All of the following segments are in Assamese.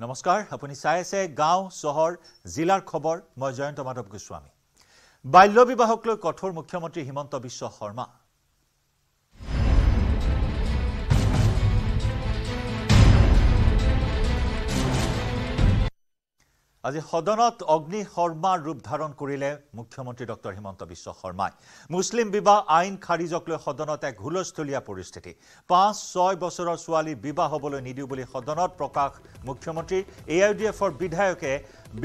নমস্কাৰ আপুনি চাই আছে গাঁও চহৰ জিলাৰ খবৰ মই জয়ন্ত মাধৱ গোস্বামী বাল্য বিবাহক লৈ কঠোৰ মুখ্যমন্ত্ৰী হিমন্ত বিশ্ব শৰ্মা আজি সদনত অগ্নি শৰ্মাৰ ৰূপ ধাৰণ কৰিলে মুখ্যমন্ত্ৰী ডক্টৰ হিমন্ত বিশ্ব শৰ্মাই মুছলিম বিবাহ আইন খাৰিজক লৈ সদনত এক হুলস্থলীয়া পৰিস্থিতি 5-6 বছৰৰ ছোৱালী বিবাহ হ'বলৈ নিদিও বুলি সদনত প্ৰকাশ মুখ্যমন্ত্ৰী এআইডিএফৰ বিধায়কে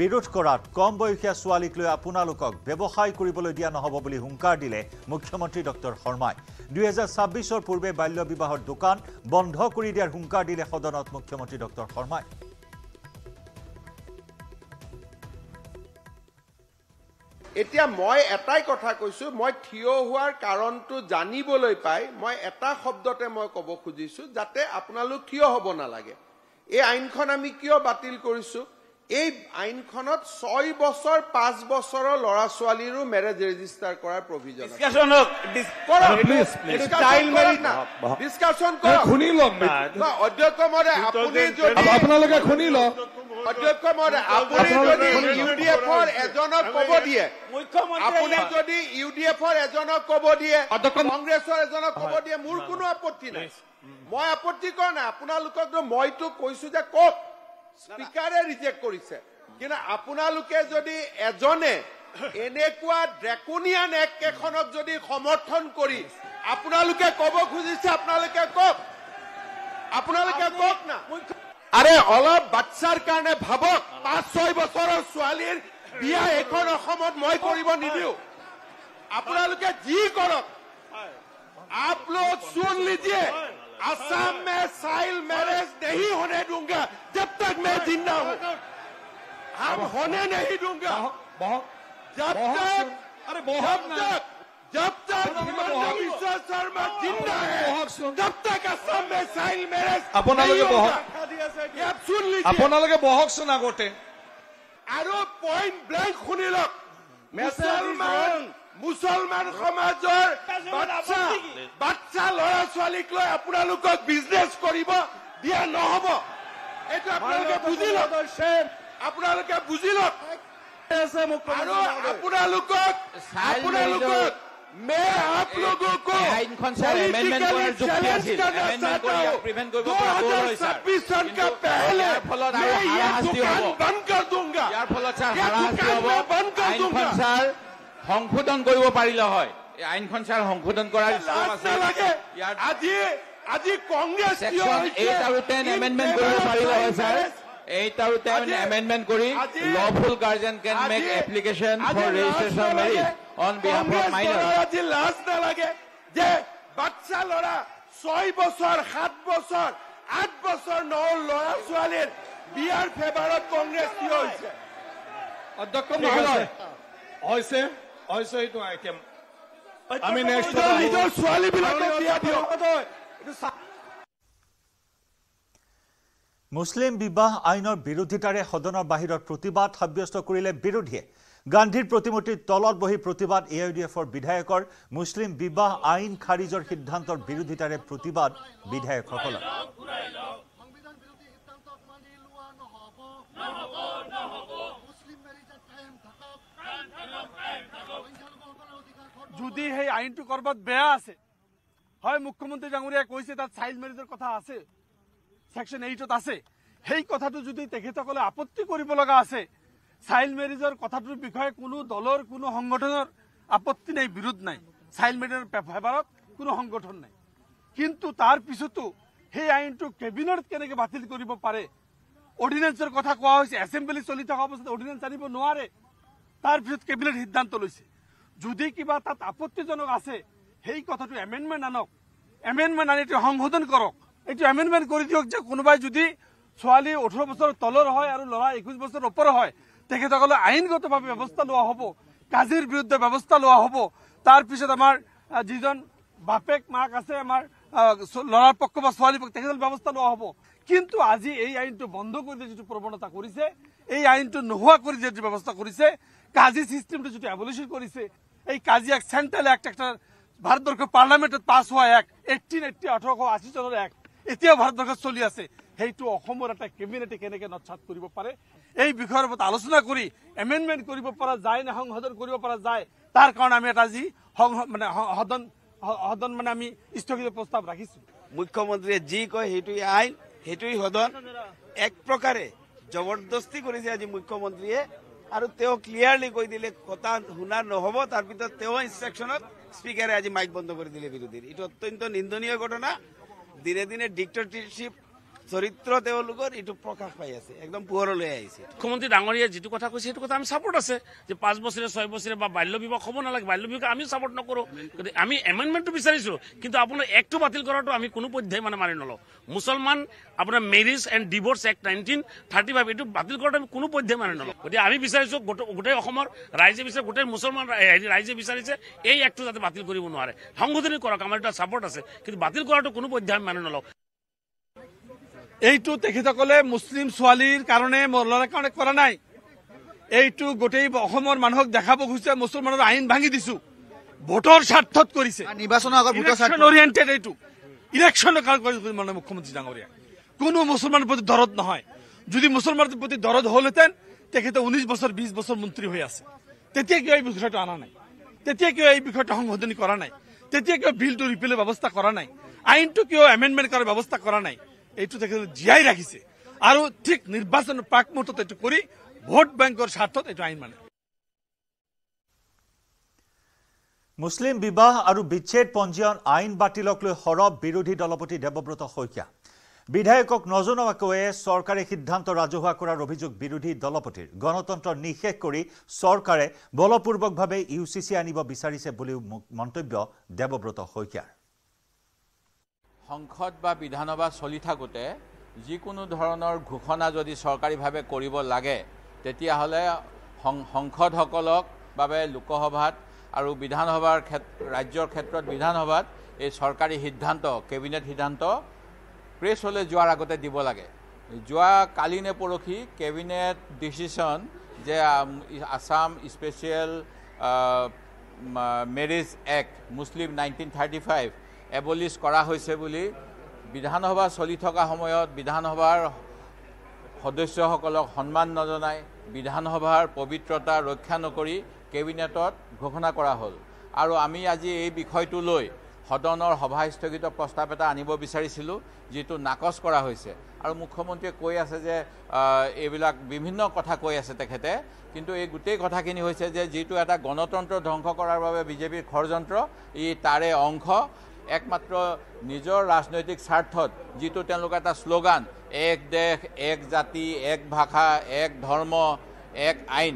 বিৰোধ কৰাত কম বয়সীয়া ছোৱালীক লৈ আপোনালোকক ব্যৱসায় কৰিবলৈ দিয়া নহব বুলি হুংকাৰ দিলে মুখ্যমন্ত্ৰী ডক্টৰ শৰ্মাই 2026 ৰ পূৰ্বে বাল্য বিবাহৰ দোকান বন্ধ কৰি দিয়াৰ হুংকাৰ দিলে সদনত মুখ্যমন্ত্ৰী ডক্টৰ শৰ্মাই এতিয়া মই এটাই কথা কৈছো মই থিয় হোৱাৰ কাৰণটো জানিবলৈ পাই মই এটা শব্দতে মই ক'ব খুজিছো যাতে আপোনালোক থিয় হ'ব নালাগে এই আইনখন আমি কিয় বাতিল কৰিছো এই আইনখনত 6 বছৰ 5 বছৰৰ ল'ৰা ছোৱালীৰো মেৰেজ ৰেজিষ্টাৰ কৰাৰ প্ৰভিজন আছে ডিসকাশন কৰক শুনি লওক অধ্যক্ষ মহোদয় আপুনি যদি আপোনালোকে শুনি লওক অধ্যক্ষ মহোদয় আপুনি যদি ইউডিএফৰ এজনক ক'ব দিয়ে আপুনি যদি ইউডিএফৰ এজনক ক'ব দিয়ে কংগ্ৰেছৰ এজনক ক'ব দিয়ে মোৰ কোনো আপত্তি নাই মই আপত্তি কৰা নাই আপোনালোকক মইতো কৈছো যে কওক স্পিকাৰে ৰিজেক্ট কৰিছে কিন্তু আপোনালোকে যদি এজনে এনেকুৱা ড্ৰেকনিয়ান এক্ট এখনক যদি সমৰ্থন কৰি আপোনালোকে ক'ব খুজিছে আপোনালোকে কওক না আৰে অলপ বাচ্চাৰ কাৰণে ভাবক 5-6 বছৰৰ ছোৱালীৰ বিয়া এখন অসমত মই কৰিব নিদিও আপোনালোকে যি কৰক आप लोग सुन लीजिए असम में चाइल्ड मैरिज नहीं होने दूंगा जब तक मैं जिंदा हूं हम होने नहीं दूंगा जब तक हिमंत बिश्व शर्मा जिंदा है तब तक असम में चाइल्ड मैरिज আপোনালোকে বহকচোন আগতে আৰু পইণ্ট ব্লেংক শুনি লওক মুছলমান সমাজৰ বাচ্চা ল'ৰা ছোৱালীক লৈ আপোনালোকক বিজনেছ কৰিব দিয়া নহব এইটো আপোনালোকে বুজি লওক আৰু আপোনালোকক मैं आप लोगों को सन का पहले मैं ये दुकान बंद कर दूंगा बंद कर दूंगा সংশোধন কৰিব পাৰিলে হয় এই আইনখন ছাৰ সংশোধন কৰাৰ আজি কংগ্ৰেছ সেকশন 8 আৰু 10 এমেন্ডমেন্ট কৰিব পাৰিলে হয় ছাৰ 8 আৰু 10 এমেন্ডমেন্ট কৰি lawful guardian can make application for registration of marriage on behalf of minors আজি লাজ নালাগে যে বাচ্চা ল'ৰা 6 বছৰ 7 বছৰ 8 বছৰ ল'ৰা ছোৱালীৰ বিয়াৰ ফেভাৰত কংগ্ৰেছ থিয় হৈছে অধ্যক্ষ মহোদয় হৈছে এইটো আইটেম আমি নেক্সট নিজৰ ছোৱালীবিলাকক বিয়া দিয়ক মুছলিম বিবাহ আইনৰ বিৰোধিতাৰে সদনৰ বাহিৰত প্ৰতিবাদ সাব্যস্ত কৰিলে বিৰোধীয়ে গান্ধীৰ প্ৰতিমূৰ্তিৰ তলত বহি প্ৰতিবাদ এআইডিএফৰ বিধায়কৰ মুছলিম বিবাহ আইন খাৰিজৰ সিদ্ধান্তৰ বিৰোধিতাৰে প্ৰতিবাদ বিধায়কসকলৰ যদি সেই আইনটো কৰবাত বেয়া আছে হয় মুখ্যমন্ত্ৰী ডাঙৰীয়াই কৈছে তাত চাইল্ড মেৰেজৰ কথা আছে সেকশন 8ত আছে সেই কথাটো যদি তেখেতসকলে আপত্তি কৰিব লগা আছে চাইল্ড মেৰেজৰ কথাটোৰ বিষয়ে কোনো দলৰ কোনো সংগঠনৰ আপত্তি নাই বিৰোধ নাই চাইল্ড মেৰেজৰ ফেভাৰত কোনো সংগঠন নাই কিন্তু তাৰ পিছতো সেই আইনটো কেবিনেট কেনেকৈ বাতিল কৰিব পাৰে অৰ্ডিনেন্সৰ কথা কোৱা হৈছে এছেম্বলি চলি থকা অৱস্থাত অৰ্ডিনেন্স আনিব নোৱাৰে তাৰ পিছত কেবিনেট সিদ্ধান্ত লৈছে যদি কিবা তাত আপত্তিজনক আছে সেই কথাটো এমেন্ডমেন্ট আনক এমেন্ডমেন্ট আনি সংশোধন কৰক এইটো এমেন্ডমেন্ট কৰি দিয়ক যে কোনোবাই যদি ছোৱালী 18 বছৰ তলৰ হয় আৰু ল'ৰা 21 বছৰ ওপৰ হয় তেখেতসকলে আইনগতভাৱে ব্যৱস্থা লোৱা হ'ব কাজিৰ বিৰুদ্ধে ব্যৱস্থা লোৱা হ'ব তাৰ পিছত আমাৰ যিজন বাপেক মাক আছে আমাৰ ল'ৰাৰ পক্ষ বা ছোৱালী পক্ষ তেখেতসকলে ব্যৱস্থা লোৱা হ'ব কিন্তু আজি এই আইনটো বন্ধ কৰি দিয়া যিটো প্ৰৱণতা কৰিছে এই আইনটো নোহোৱা কৰি দিয়া যিটো ব্যৱস্থা কৰিছে কাজি সিস্টেমটো যিটো এবলিশন কৰিছে এই কাজি এক সেন্ট্ৰাল অ্যাক্ট একটা ভাৰতবৰ্ষৰ পাৰ্লামেন্টত পাছ হোৱা এক 1880 1880 চনৰ এক এতিয়াও ভাৰতবৰ্ষত চলি আছে সেইটো অসমৰ এটা কেবিনেটে কেনেকৈ নৎসাত কৰিব পাৰে এই বিষয়ৰ ওপৰত আলোচনা কৰি এমেণ্ডমেণ্ট কৰিব পৰা যায় নে সংশোধন কৰিব পৰা যায় তাৰ কাৰণে আমি এটা যি সদন মানে আমি স্থগিত প্ৰস্তাৱ ৰাখিছোঁ। মুখ্যমন্ত্ৰীয়ে যি কয় সেইটোৱে আইন, সেইটোৱে সদন। এক প্ৰকাৰে জবৰদস্তি কৰিছে আজি মুখ্যমন্ত্ৰীয়ে, আৰু তেওঁ ক্লিয়াৰলি কৈ দিলে কথা শুনা নহ'ব। তাৰ ভিতৰত তেওঁ ইনষ্ট্ৰাকশ্যনত স্পীকাৰে আজি মাইক বন্ধ কৰি দিলে বিৰোধীৰ। এইটো অত্যন্ত নিন্দনীয় ঘটনা। দিনে দিনে ডিক্টেটৰশ্বিপ চৰিত্ৰ তেওঁলোকৰ এইটো প্ৰকাশ পাই আছে, একদম পোহৰলৈ আহিছে। মুখ্যমন্ত্ৰী ডাঙৰীয়াই যিটো কথা কৈছে সেইটো কথা আমি ছাপোৰ্ট আছে যে 5 বছৰে 6 বছৰে বা বাল্য বিবাহ হ'ব নালাগে। বাল্য বিবাহ আমি ছাপোৰ্ট নকৰোঁ, আমি এমেণ্ডমেণ্টটো বিচাৰিছোঁ, কিন্তু আপোনাৰ এক্টটো বাতিল কৰাটো আমি কোনো পধ্যেই মানে মানি নলওঁ। মুছলমান আপোনাৰ মেৰিজ এণ্ড ডিভোৰ্চ এক্ট 1935 এইটো বাতিল কৰাটো আমি কোনো পধ্যেই মানি নলওঁ। গতিকে আমি বিচাৰিছোঁ গোটেই অসমৰ ৰাইজে বিচাৰে, গোটেই মুছলমান ৰাইজে বিচাৰিছে এই এক্টটো যাতে বাতিল কৰিব নোৱাৰে। সংশোধনী কৰক, আমাৰ এটা ছাপোৰ্ট আছে, কিন্তু বাতিল কৰাটো কোনো পধ্যেই আমি মানি নলওঁ। এইটো তেখেতসকলে মুছলিম ছোৱালীৰ কাৰণে ল'ৰাৰ কাৰণে কৰা নাই, এইটো গোটেই অসমৰ মানুহক দেখাব খুজিছে মুছলমানৰ আইন ভাঙি দিছো, ভোটৰ স্বাৰ্থত কৰিছে, নিৰ্বাচনৰ আগত ভোটৰ স্বাৰ্থ অৰিয়েণ্টেড। এইটো ইলেকশ্যনৰ কাৰণে কৰিছে মানে মুখ্যমন্ত্ৰী ডাঙৰীয়া। কোনো মুছলমানৰ প্ৰতি দৰদ নহয়। যদি মুছলমানৰ প্ৰতি দৰদ হ'লহেঁতেন তেখেতে 19 বছৰ 20 বছৰ মন্ত্ৰী হৈ আছে, তেতিয়া কিয় এই বিষয়টো অনা নাই? তেতিয়া কিয় এই বিষয়টো সংশোধনী কৰা নাই? তেতিয়া কিয় বিলটো ৰিপিলৰ ব্যৱস্থা কৰা নাই? আইনটো কিয় এমেণ্ডমেণ্ট কৰাৰ ব্যৱস্থা কৰা নাই? এইটো তেখেতে জীয়াই ৰাখিছে, আৰু ঠিক নিৰ্বাচনৰ প্ৰাক মুহূৰ্তত এইটো কৰি ভোট বেংকৰ স্বাৰ্থত এইটো আইন মানে। মুছলিম বিবাহ আৰু বিচ্ছেদ পঞ্জীয়ন আইন বাতিলক লৈ সৰব বিৰোধী দলপতি দেৱব্ৰত শইকীয়া। বিধায়কক নজনোৱাকৈয়ে চৰকাৰে সিদ্ধান্ত ৰাজহুৱা কৰাৰ অভিযোগ বিৰোধী দলপতিৰ। গণতন্ত্ৰ নিষেধ কৰি চৰকাৰে বলপূৰ্বকভাৱে UCC আনিব বিচাৰিছে বুলিও মন্তব্য দেৱব্ৰত শইকীয়াৰ। সংসদ বা বিধানসভা চলি থাকোঁতে যিকোনো ধৰণৰ ঘোষণা যদি চৰকাৰীভাৱে কৰিব লাগে তেতিয়াহ'লে সংসদসকলক বাবে লোকসভাত আৰু বিধানসভাৰ ৰাজ্যৰ ক্ষেত্ৰত বিধানসভাত এই চৰকাৰী সিদ্ধান্ত, কেবিনেট সিদ্ধান্ত প্ৰেছলৈ যোৱাৰ আগতে দিব লাগে। যোৱা কালি নে পৰহি কেবিনেট ডিচিশ্যন যে আছাম স্পেচিয়েল মেৰিজ এক্ট মুছলিম 1935 এবলিছ কৰা হৈছে বুলি বিধানসভা চলি থকা সময়ত বিধানসভাৰ সদস্যসকলক সন্মান নজনাই, বিধানসভাৰ পবিত্ৰতা ৰক্ষা নকৰি কেবিনেটত ঘোষণা কৰা হ'ল। আৰু আমি আজি এই বিষয়টো লৈ সদনৰ সভাস্থগিত প্ৰস্তাৱ এটা আনিব বিচাৰিছিলোঁ, যিটো নাকচ কৰা হৈছে। আৰু মুখ্যমন্ত্ৰীয়ে কৈ আছে যে এইবিলাক বিভিন্ন কথা কৈ আছে তেখেতে, কিন্তু এই গোটেই কথাখিনি হৈছে যে যিটো এটা গণতন্ত্ৰ ধ্বংস কৰাৰ বাবে বিজেপিৰ ষড়যন্ত্ৰ, ই তাৰে অংশ। একমাত্ৰ নিজৰ ৰাজনৈতিক স্বাৰ্থত যিটো তেওঁলোকৰ এটা শ্লোগান, এক দেশ, এক জাতি, এক ভাষা, এক ধৰ্ম, এক আইন,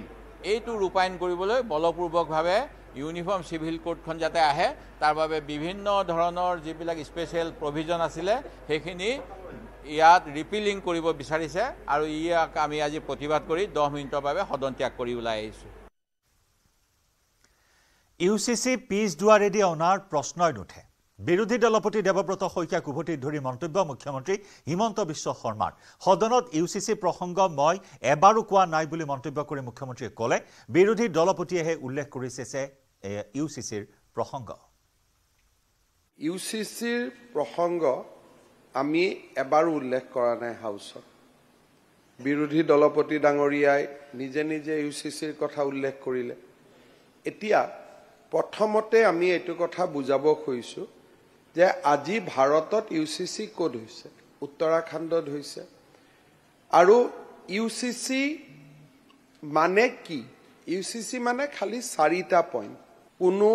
এইটো ৰূপায়ণ কৰিবলৈ বলপূৰ্বকভাৱে ইউনিফৰ্ম চিভিল কোডখন যাতে আহে তাৰ বাবে বিভিন্ন ধৰণৰ যিবিলাক স্পেচিয়েল প্ৰভিজন আছিলে সেইখিনি ইয়াত ৰিপিলিং কৰিব বিচাৰিছে, আৰু ইয়াক আমি আজি প্ৰতিবাদ কৰি 10 মিনিটৰ বাবে সদন ত্যাগ কৰি ওলাই আহিছোঁ। UCC পিছ দুৱাৰেদি অনাৰ প্ৰশ্নই নুঠে। বিৰোধী দলপতি দেৱব্ৰত শইকীয়াক উভতি ধৰি মন্তব্য মুখ্যমন্ত্ৰী হিমন্ত বিশ্ব শৰ্মাৰ। সদনত UCC প্ৰসংগ মই এবাৰো কোৱা নাই বুলি মন্তব্য কৰি মুখ্যমন্ত্ৰীয়ে ক'লে বিৰোধী দলপতিয়েহে উল্লেখ কৰিছে যে UCCৰ প্ৰসংগ। UCCৰ প্ৰসংগ আমি এবাৰো উল্লেখ কৰা নাই হাউচত। বিৰোধী দলপতি ডাঙৰীয়াই নিজে নিজে UCCৰ কথা উল্লেখ কৰিলে। এতিয়া প্ৰথমতে আমি এইটো কথা বুজাব খুজিছোঁ যে আজি ভাৰতত UCC ক'ত হৈছে? উত্তৰাখণ্ডত হৈছে। আৰু UCC মানে কি? UCC মানে খালি 4টা পইণ্ট। কোনো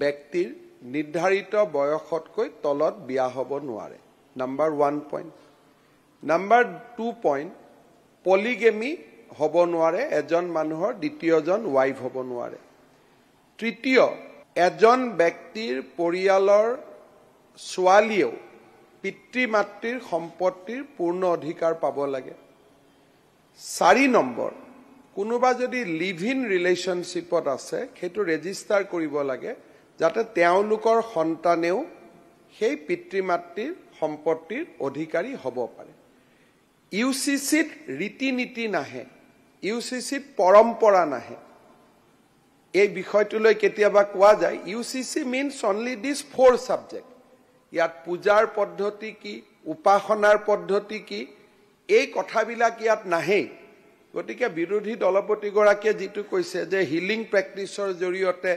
ব্যক্তিৰ নিৰ্ধাৰিত বয়সতকৈ তলত বিয়া হ'ব নোৱাৰে, number 1 point. Number 2 point, polygamy হ'ব নোৱাৰে, এজন মানুহৰ দ্বিতীয়জন ৱাইফ হ'ব নোৱাৰে। তৃতীয়, এজন ব্যক্তিৰ পৰিয়ালৰ ছোৱালীয়েও পিতৃ মাতৃৰ সম্পত্তিৰ পূৰ্ণ অধিকাৰ পাব লাগে। 4 নম্বৰ, কোনোবা যদি লিভ ইন ৰিলেশ্যনশ্বিপত আছে সেইটো ৰেজিষ্টাৰ কৰিব লাগে যাতে তেওঁলোকৰ সন্তানেও সেই পিতৃ মাতৃৰ সম্পত্তিৰ অধিকাৰী হ'ব পাৰে। UCCত ৰীতি নীতি নাহে, UCCত পৰম্পৰা নাহে। এই বিষয়টোলৈ কেতিয়াবা কোৱা যায় UCC means only these 4 subject. ইয়াত পূজাৰ পদ্ধতি কি, উপাসনাৰ পদ্ধতি কি, এই কথাবিলাক ইয়াত নাহে গতিকে বিৰোধী দলপতিগৰাকীয়ে যিটো কৈছে যে হিলিং প্ৰেক্টিছৰ জৰিয়তে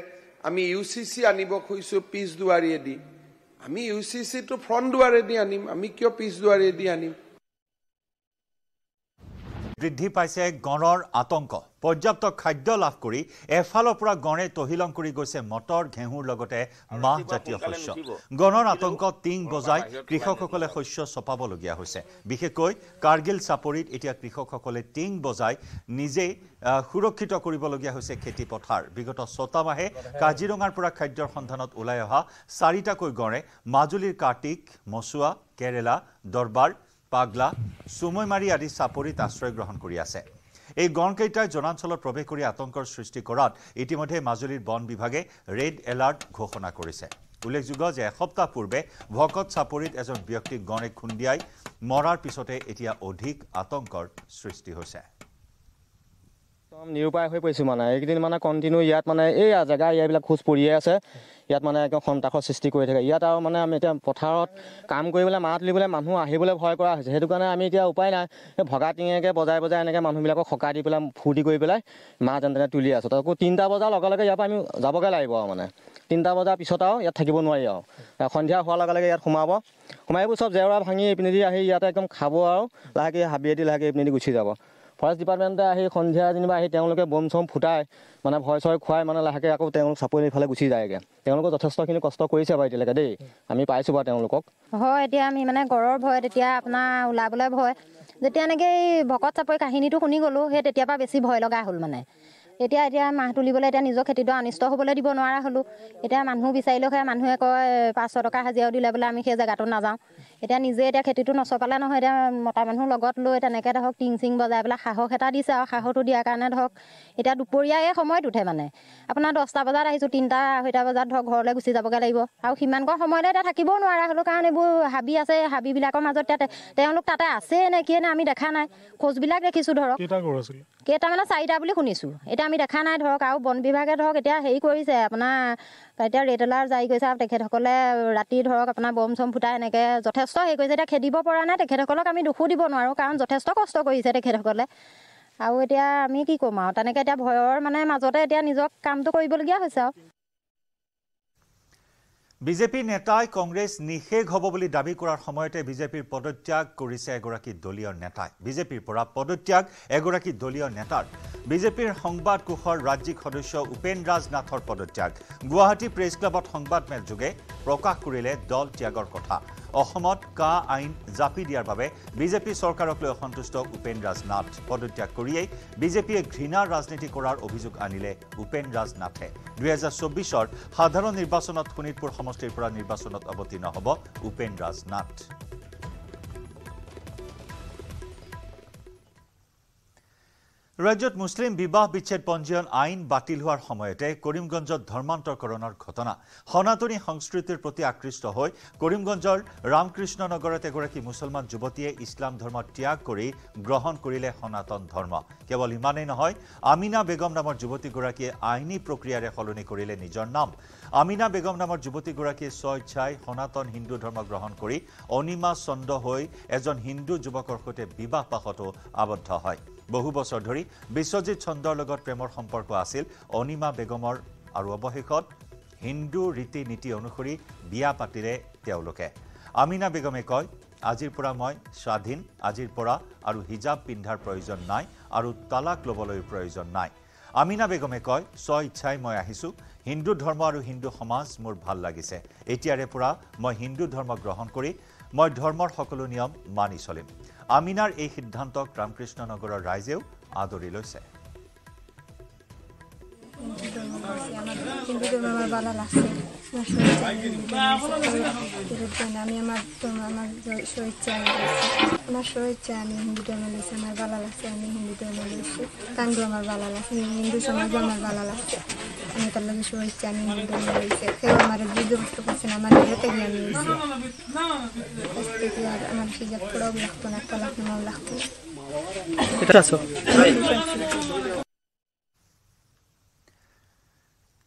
আমি ইউচিচি আনিব খুজিছোঁ পিছ দুৱাৰেদি আমি ইউচিচিটো ফ্ৰণ্ট দুৱাৰেদি আনিম আমি কিয় পিছ দুৱাৰেদি আনিম বৃদ্ধি পাইছে গণৰ আতংক পৰ্যাপ্ত খাদ্য লাভ কৰি এফালৰ পৰা গণে তহিলং কৰি গৈছে মটৰ ঘেঁহুৰ লগতে মাহ জাতীয় শস্য গণৰ আতংক টিং বজাই কৃষকসকলে শস্য চপাবলগীয়া হৈছে বিশেষকৈ কাৰ্গিল চাপৰিত এতিয়া কৃষকসকলে টিং বজাই নিজে সুৰক্ষিত কৰিবলগীয়া হৈছে খেতি পথাৰ বিগত 6 মাহে কাজিৰঙাৰ পৰা খাদ্যৰ সন্ধানত ওলাই অহা 4টাকৈ গণে মাজুলীৰ কাৰ্তিক মছুৱা কেৰেলা দৰবাৰ পাগলা সুমৈমাৰী আদি চাপৰিত আশ্ৰয় গ্ৰহণ কৰি আছে এই গণকেইটাই জনাঞ্চলত প্ৰৱেশ কৰি আতংকৰ সৃষ্টি কৰাত ইতিমধ্যে মাজুলীৰ বন বিভাগে ৰেড এলাৰ্ট ঘোষণা কৰিছে উল্লেখযোগ্য যে এসপ্তাহ পূৰ্বে ভকত চাপৰিত এজন ব্যক্তিক গণে খুন্দিয়াই মৰাৰ পিছতে এতিয়া অধিক আতংকৰ সৃষ্টি হৈছে নিৰুপায় হৈ পৰিছো মানে এইকেইদিন মানে কণ্টিনিউ ইয়াত মানে এই জেগা ইয়াবিলাক খোজ পৰিয়ে আছে ইয়াত মানে একদম সন্তাসৰ সৃষ্টি কৰি থাকে ইয়াত আৰু মানে আমি এতিয়া পথাৰত কাম কৰিবলৈ মাত তুলিবলৈ মানুহ আহিবলৈ ভয় কৰা হৈছে সেইটো কাৰণে আমি এতিয়া উপায় নাই এই ভগা টিঙেকে বজাই বজাই এনেকৈ মানুহবিলাকক সকাই দি পেলাই ফূৰ্তি কৰি পেলাই মাছ যেনে তুলি আছোঁ তাকো 3টা বজাৰ লগে লগে ইয়াৰ পৰা আমি যাবগৈ লাগিব আৰু মানে 3টা বজাৰ পিছত আৰু ইয়াত থাকিব নোৱাৰি আৰু সন্ধিয়া হোৱাৰ লগে লগে ইয়াত সোমাইবোৰ চব জেওৰা ভাঙি এইপিনেদি আহি ইয়াতে একদম খাব আৰু লাহেকৈ হাবিয়েদি লাহেকৈ এইপিনেদি গুচি যাব ফৰেষ্ট ডিপাৰ্টমেণ্টে আহি সন্ধিয়া যেনিবা আহি তেওঁলোকে বম চম ফুটাই মানে ভয় চয় খুৱাই মানে লাহেকৈ আকৌ তেওঁলোক চাপৰি ফালে গুচি যায়গৈ তেওঁলোকে যথেষ্টখিনি কষ্ট কৰিছে বাৰু এতিয়ালৈকে দেই আমি পাইছোঁ বাৰু তেওঁলোকক হয় এতিয়া আমি মানে গড়ৰ ভয় তেতিয়া আপোনাৰ ওলাবলৈ ভয় যেতিয়া এনেকৈ এই ভকত চাপৰি কাহিনীটো শুনি গ'লোঁ সেই তেতিয়াৰ পৰা বেছি ভয় লগা হ'ল মানে এতিয়া মাহ তুলিবলৈ এতিয়া নিজৰ খেতিটো অনিষ্ট হ'বলৈ দিব নোৱাৰা হ'লোঁ এতিয়া মানুহ বিচাৰিলেও সেই মানুহে কয় 500 টকা হাজিৰাও দিলে বোলে আমি সেই জেগাটো নাযাওঁ এতিয়া নিজে এতিয়া খেতিটো নচপালে নহয় এতিয়া মতা মানুহ লগত লৈ তেনেকৈ ধৰক টিং চিং বজাই পেলাই সাহস এটা দিছে আৰু সাহসটো দিয়াৰ কাৰণে ধৰক এতিয়া দুপৰীয়া এই সময়ত উঠে মানে আপোনাৰ 10টা বজাত আহিছোঁ 3টা 2টা বজাত ধৰক ঘৰলৈ গুচি যাবগৈ লাগিব আৰু সিমানকণ সময়তে এতিয়া থাকিবও নোৱাৰা হ'লোঁ কাৰণ এইবোৰ হাবি আছে হাবিবিলাকৰ মাজত তেওঁলোক তাতে আছে নে কি নে আমি দেখা নাই খোজবিলাক দেখিছোঁ ধৰক কেইটা মানে 4টা বুলি শুনিছোঁ এতিয়া আমি দেখা নাই ধৰক আৰু বন বিভাগে ধৰক এতিয়া হেৰি কৰিছে আপোনাৰ এতিয়া ৰেড এলাৰ্ট জাৰি কৰিছে আৰু তেখেতসকলে ৰাতি ধৰক আপোনাৰ বম চম ফুটাই এনেকৈ যথেষ্ট হেৰি কৰিছে এতিয়া খেদিব পৰা নাই তেখেতসকলক আমি দুখো দিব নোৱাৰোঁ কাৰণ যথেষ্ট কষ্ট কৰিছে তেখেতসকলে আৰু এতিয়া আমি কি ক'ম আৰু তেনেকৈ এতিয়া ভয়ৰ মানে মাজতে এতিয়া নিজক কামটো কৰিবলগীয়া হৈছে আৰু বিজেপি নেতাই কংগ্ৰেছ নিষেধ হ'ব বুলি দাবী কৰাৰ সময়তে বিজেপিৰ পদত্যাগ কৰিছে এগৰাকী দলীয় নেতাই বিজেপিৰ পৰা পদত্যাগ এগৰাকী দলীয় নেতাৰ বিজেপিৰ সংবাদ কোষৰ ৰাজ্যিক সদস্য উপেন ৰাজ নাথৰ পদত্যাগ গুৱাহাটী প্ৰেছ ক্লাবত সংবাদমেল যোগে প্ৰকাশ কৰিলে দল ত্যাগৰ কথা অসমত কা আইন জাপি দিয়াৰ বাবে বিজেপি চৰকাৰক লৈ অসন্তুষ্ট উপেন ৰাজ নাথ পদত্যাগ কৰিয়েই বিজেপিয়ে ঘৃণাৰ ৰাজনীতি কৰাৰ অভিযোগ আনিলে উপেন ৰাজ নাথে 2024ৰ সাধাৰণ নিৰ্বাচনত শোণিতপুৰ সমষ্টিৰ পৰা নিৰ্বাচনত অৱতীৰ্ণ হ'ব উপেন ৰাজ নাথ ৰাজ্যত মুছলিম বিবাহ বিচ্ছেদ পঞ্জীয়ন আইন বাতিল হোৱাৰ সময়তে কৰিমগঞ্জত ধৰ্মান্তৰকৰণৰ ঘটনা সনাতনী সংস্কৃতিৰ প্ৰতি আকৃষ্ট হৈ কৰিমগঞ্জৰ ৰামকৃষ্ণ নগৰত এগৰাকী মুছলমান যুৱতীয়ে ইছলাম ধৰ্ম ত্যাগ কৰি গ্ৰহণ কৰিলে সনাতন ধৰ্ম কেৱল ইমানেই নহয় আমিনা বেগম নামৰ যুৱতীগৰাকীয়ে আইনী প্ৰক্ৰিয়াৰে সলনি কৰিলে নিজৰ নাম আমিনা বেগম নামৰ যুৱতীগৰাকীয়ে স্বইচ্ছাই সনাতন হিন্দু ধৰ্ম গ্ৰহণ কৰি অনিমা চন্দ হৈ এজন হিন্দু যুৱকৰ সৈতে বিবাহ পাশতো আবদ্ধ হয় বহু বছৰ ধৰি বিশ্বজিৎ চন্দ্ৰৰ লগত প্ৰেমৰ সম্পৰ্ক আছিল অনিমা বেগমৰ আৰু অৱশেষত হিন্দু ৰীতি নীতি অনুসৰি বিয়া পাতিলে তেওঁলোকে আমিনা বেগমে কয় আজিৰ পৰা মই স্বাধীন আজিৰ পৰা আৰু হিজাব পিন্ধাৰ প্ৰয়োজন নাই আৰু তালাক ল'বলৈ প্ৰয়োজন নাই আমিনা বেগমে কয় স্বইচ্ছাই মই আহিছোঁ হিন্দু ধৰ্ম আৰু হিন্দু সমাজ মোৰ ভাল লাগিছে এতিয়াৰে পৰা মই হিন্দু ধৰ্ম গ্ৰহণ কৰি মই ধৰ্মৰ সকলো নিয়ম মানি চলিম আমিনাৰ এই সিদ্ধান্তক ৰামকৃষ্ণ নগৰৰ ৰাইজেও আদৰি লৈছে হিন্দু ধর্ম আমার ভালো লাগছে আমি আমার স্বইচ্ছা আমি হিন্দু ধর্ম লেছি আমার ভালো লাগছে আমি হিন্দু ধর্ম লেছি কান্ডু আমার ভালো লাগছে হিন্দু সমাজ আমার ভালো লাগছে আমি তার লাগে স্বইচ্ছা আমি হিন্দু ধর্ম লেছি কেউ আমার যুদ্ধবস্ত করছে না আমার নিজেতে গিয়ে আমি লেছি আমার হিজাব পড়াও লাগতো না তলাক নামাও লাগতো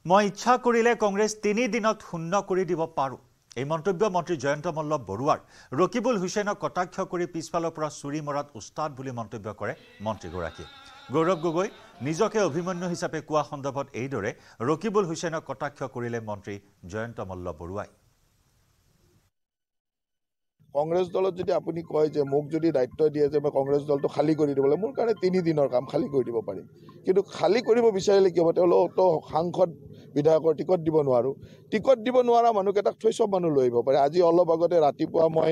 মই ইচ্ছা কৰিলে কংগ্ৰেছ 3 দিনত শূন্য কৰি দিব পাৰোঁ এই মন্তব্য মন্ত্ৰী জয়ন্ত মল্ল বৰুৱাৰ। ৰকিবুল হুছেইনক কটাক্ষ কৰি পিছফালৰ পৰা চুৰি মৰাত উস্তাদ বুলি মন্তব্য কৰে মন্ত্ৰীগৰাকীয়ে। গৌৰৱ গগৈ নিজকে অভিমন্যু হিচাপে কোৱা সন্দৰ্ভত এইদৰে ৰকিবুল হুছেইনক কটাক্ষ কৰিলে মন্ত্ৰী জয়ন্ত মল্ল বৰুৱাই। কংগ্ৰেছ দলত যদি আপুনি কয় যে মোক যদি দায়িত্ব দিয়ে যে মই কংগ্ৰেছ দলটো খালী কৰি দিব লাগে, মোৰ কাৰণে 3 দিনৰ কাম খালী কৰি দিব পাৰিম, কিন্তু খালী কৰিব বিচাৰিলে কি হ'ব, তেওঁলোকতো সাংসদ বিধায়কৰ টিকট দিব নোৱাৰোঁ। টিকট দিব নোৱাৰা মানুহকেইটাক থৈ চব মানুহ লৈ আহিব পাৰে। আজি অলপ আগতে ৰাতিপুৱা মই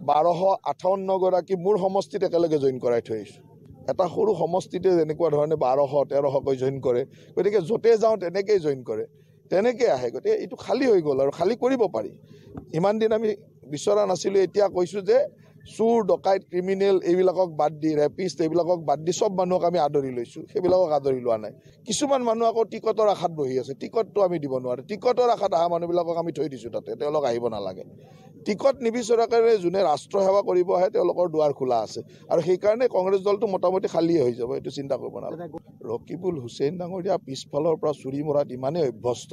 1258 গৰাকী মোৰ সমষ্টিত একেলগে জইন কৰাই থৈ আহিছোঁ। এটা সৰু সমষ্টিতে যেনেকুৱা ধৰণে 1200-1300কৈ জইন কৰে, গতিকে য'তে যাওঁ তেনেকেই জইন কৰে, তেনেকৈ আহে। গতিকে এইটো খালী হৈ গ'ল আৰু খালী কৰিব পাৰি। ইমান দিন আমি বিচৰা নাছিলোঁ, এতিয়া কৈছোঁ যে চুৰ ডকাইত ক্ৰিমিনেল এইবিলাকক বাদ দি, ৰেপিষ্ট এইবিলাকক বাদ দি চব মানুহক আমি আদৰি লৈছোঁ, সেইবিলাকক আদৰি লোৱা নাই। কিছুমান মানুহ আকৌ টিকটৰ আশাত বহি আছে, টিকটটো আমি দিব নোৱাৰোঁ। টিকটৰ আশাত অহা মানুহবিলাকক আমি থৈ দিছোঁ তাতে, তেওঁলোক আহিব নালাগে। টিকট নিবিচৰাকৈ যোনে ৰাষ্ট্ৰ সেৱা কৰিব আহে তেওঁলোকৰ দুৱাৰ খোলা আছে, আৰু সেইকাৰণে কংগ্ৰেছ দলটো মোটামুটি খালীয়ে হৈ যাব, এইটো চিন্তা কৰিব নালাগে। ৰকিবুল হুছেইন ডাঙৰীয়া পিছফালৰ পৰা চুৰি মৰাত ইমানেই অভ্যস্ত,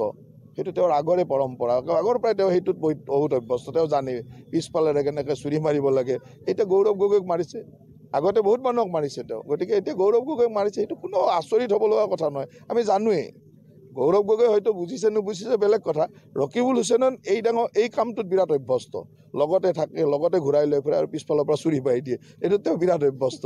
সেইটো তেওঁৰ আগৰে পৰম্পৰা, আগৰ পৰাই তেওঁ সেইটোত বহুত অভ্যস্ত। তেওঁ জানে পিছফালেৰে কেনেকৈ চুৰি মাৰিব লাগে। এতিয়া গৌৰৱ গগৈক মাৰিছে, আগতে বহুত মানুহক মাৰিছে তেওঁ, গতিকে এতিয়া গৌৰৱ গগৈক মাৰিছে, সেইটো কোনো আচৰিত হ'ব লগা কথা নহয়, আমি জানোৱেই। গৌৰৱ গগৈ হয়তো বুজিছে নুবুজিছে বেলেগ কথা, ৰকিবুল হুছেইন এই কামটোত বিৰাট অভ্যস্ত, লগতে থাকে, লগতে ঘূৰাই লৈ ফুৰে আৰু পিছফালৰ পৰা চুৰি মাৰি দিয়ে, এইটোত তেওঁ বিৰাট অভ্যস্ত।